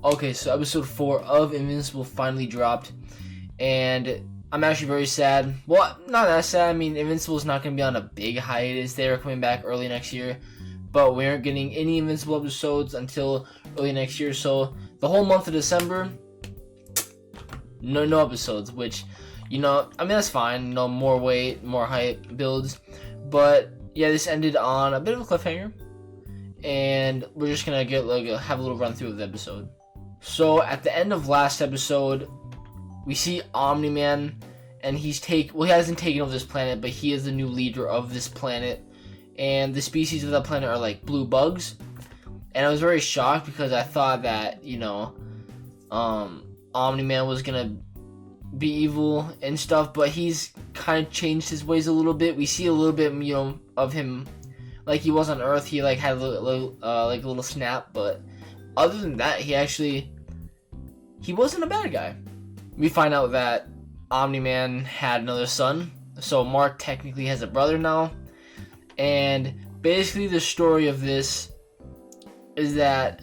Okay, so episode 4 of Invincible finally dropped, and I'm actually very sad. Well, not that sad. I mean, Invincible's not going to be on a big hiatus. They're coming back early next year, but we aren't getting any Invincible episodes until early next year. So the whole month of December, no episodes, which, I mean, that's fine. More weight, more hype builds. But yeah, this ended on a bit of a cliffhanger, and we're just gonna have a little run through of the episode. So at the end of last episode, we see Omni Man, and he hasn't taken over this planet, but he is the new leader of this planet, and the species of that planet are like blue bugs. And I was very shocked because I thought that Omni Man was gonna be evil and stuff, but he's kind of changed his ways a little bit. We see a little bit of him like he was on Earth. He had a little snap, but other than that, he wasn't a bad guy. We find out that Omni Man had another son, so Mark technically has a brother now. And basically the story of this is that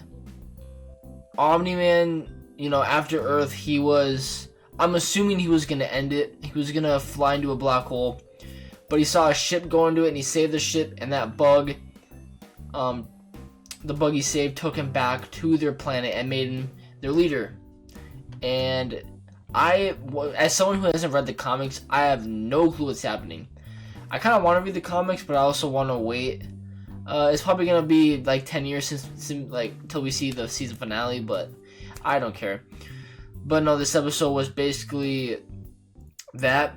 Omni Man, after Earth, I'm assuming he was going to end it. He was going to fly into a black hole, but he saw a ship go into it, and he saved the ship, and that bug, the bug he saved, took him back to their planet and made him their leader. And as someone who hasn't read the comics, I have no clue what's happening. I kind of want to read the comics, but I also want to wait. It's probably going to be like 10 years until we see the season finale, but I don't care. But no, this episode was basically that,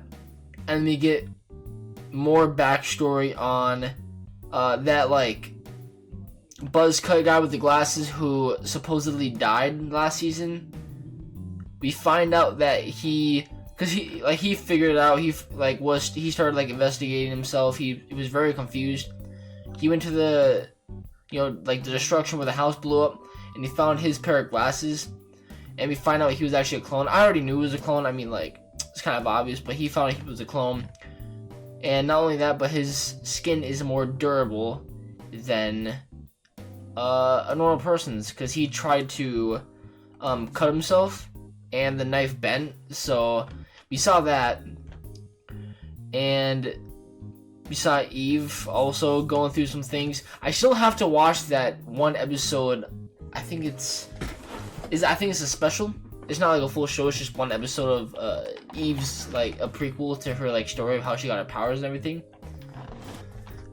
and we get more backstory on that buzz cut guy with the glasses who supposedly died last season. We find out that he figured it out. He started investigating himself. He was very confused. He went to the the destruction where the house blew up, and he found his pair of glasses. And we find out he was actually a clone. I already knew he was a clone. I mean, it's kind of obvious, but he found out he was a clone. And not only that, but his skin is more durable than a normal person's, because he tried to cut himself, and the knife bent. So we saw that, and we saw Eve also going through some things. I still have to watch that one episode. I think it's a special. It's not a full show. It's just one episode of Eve's a prequel to her story of how she got her powers and everything.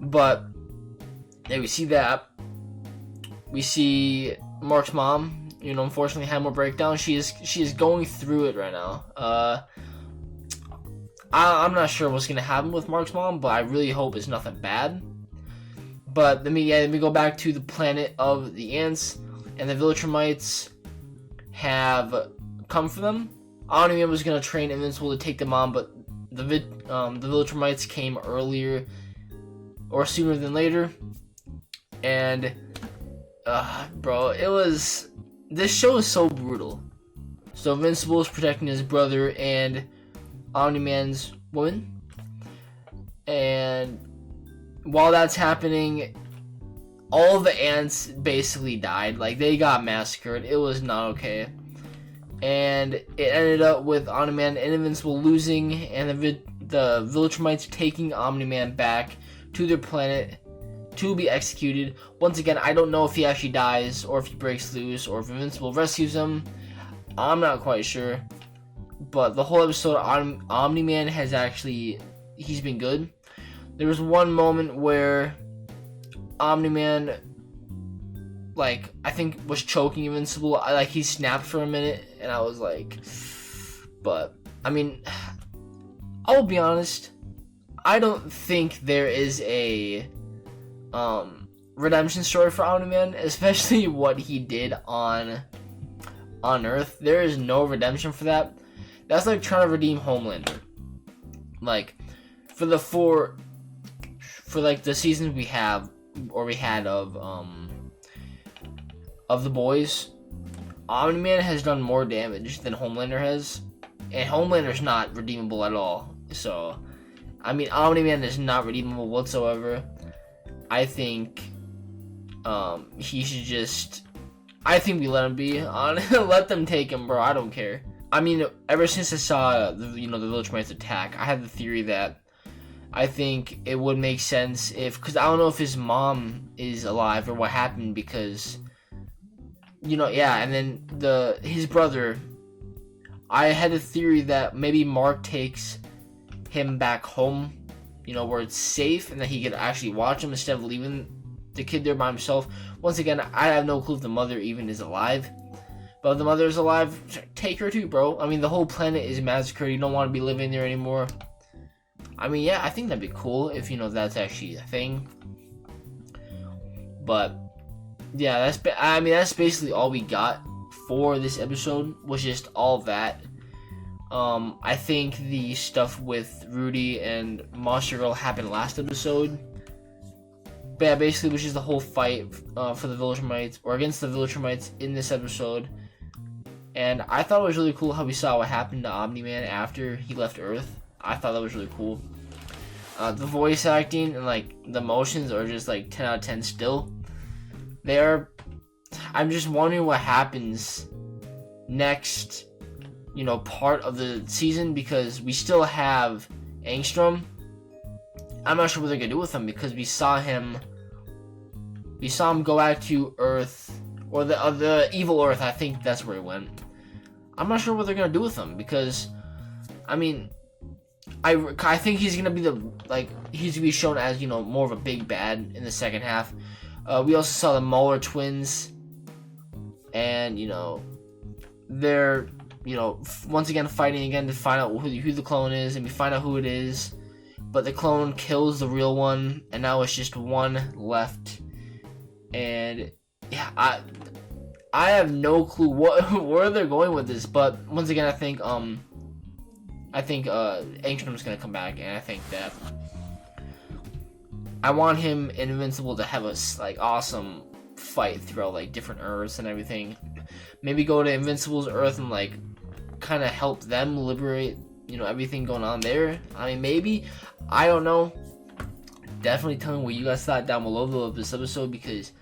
But yeah, we see that. We see Mark's mom. Unfortunately, had more breakdown. She is going through it right now. I'm not sure what's gonna happen with Mark's mom, but I really hope it's nothing bad. But let me go back to the planet of the ants, and the Viltrumites have come for them. Omni Man was gonna train Invincible to take them on, but the Viltrumites came earlier or sooner than later. And this show is so brutal. So Invincible is protecting his brother and Omni Man's woman, and while that's happening, all the ants basically died. They got massacred. It was not okay. And it ended up with Omni Man and Invincible losing, and the Viltrumites taking Omni Man back to their planet to be executed. Once again, I don't know if he actually dies, or if he breaks loose, or if Invincible rescues him. I'm not quite sure. But the whole episode, Omni Man he's been good. There was one moment where Omni Man, I think was choking Invincible. He snapped for a minute, and I was but I mean, I'll be honest, I don't think there is a redemption story for Omni Man, especially what he did on Earth. There is no redemption for that. That's like trying to redeem Homelander. For the seasons we had of the boys, Omni Man has done more damage than Homelander has, and Homelander's not redeemable at all. So, I mean, Omni Man is not redeemable whatsoever. I think he should just I think we let him be on. Let them take him, bro. I don't care. I mean, ever since I saw the Village Mites attack, I had the theory that I think it would make sense because I don't know if his mom is alive or what happened, because yeah, and then his brother. I had a theory that maybe Mark takes him back home, where it's safe, and that he could actually watch him instead of leaving the kid there by himself. Once again, I have no clue if the mother even is alive. But if the mother is alive, take her too, bro. I mean, the whole planet is massacred. You don't want to be living there anymore. I mean, yeah, I think that'd be cool if, that's actually a thing. But, yeah, that's basically all we got for this episode, was just all that. I think the stuff with Rudy and Monster Girl happened last episode. But yeah, basically it was just the whole fight for the Village Mites, or against the Village Mites in this episode. And I thought it was really cool how we saw what happened to Omni Man after he left Earth. I thought that was really cool. The voice acting and the emotions are just 10 out of 10 still. I'm just wondering what happens next, part of the season, because we still have Angstrom. I'm not sure what they're gonna do with him, because we saw him go back to Earth, or the evil Earth. I think that's where he went. I'm not sure what they're gonna do with him, because I mean, I think he's gonna be he's gonna be shown as more of a big bad in the second half. We also saw the Muller twins, and they're once again fighting again to find out who the clone is, and we find out who it is. But the clone kills the real one, and now it's just one left. And yeah, I have no clue where they're going with this. But once again, I think Angstrom's gonna come back, and I think that I want him and Invincible to have a awesome fight throughout different Earths and everything. Maybe go to Invincible's Earth and kind of help them liberate everything going on there. I mean, maybe, I don't know. Definitely tell me what you guys thought down below of this episode, because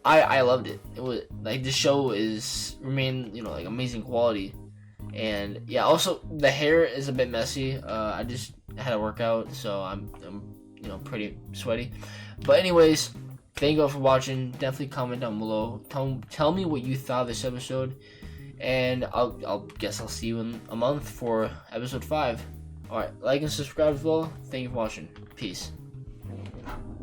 I loved it. It was this show remain amazing quality. And yeah, also the hair is a bit messy. I just had a workout, so I'm pretty sweaty. But anyways, thank you all for watching. Definitely comment down below. Tell me what you thought of this episode, and I'll see you in a month for episode 5. Alright, like and subscribe as well. Thank you for watching. Peace.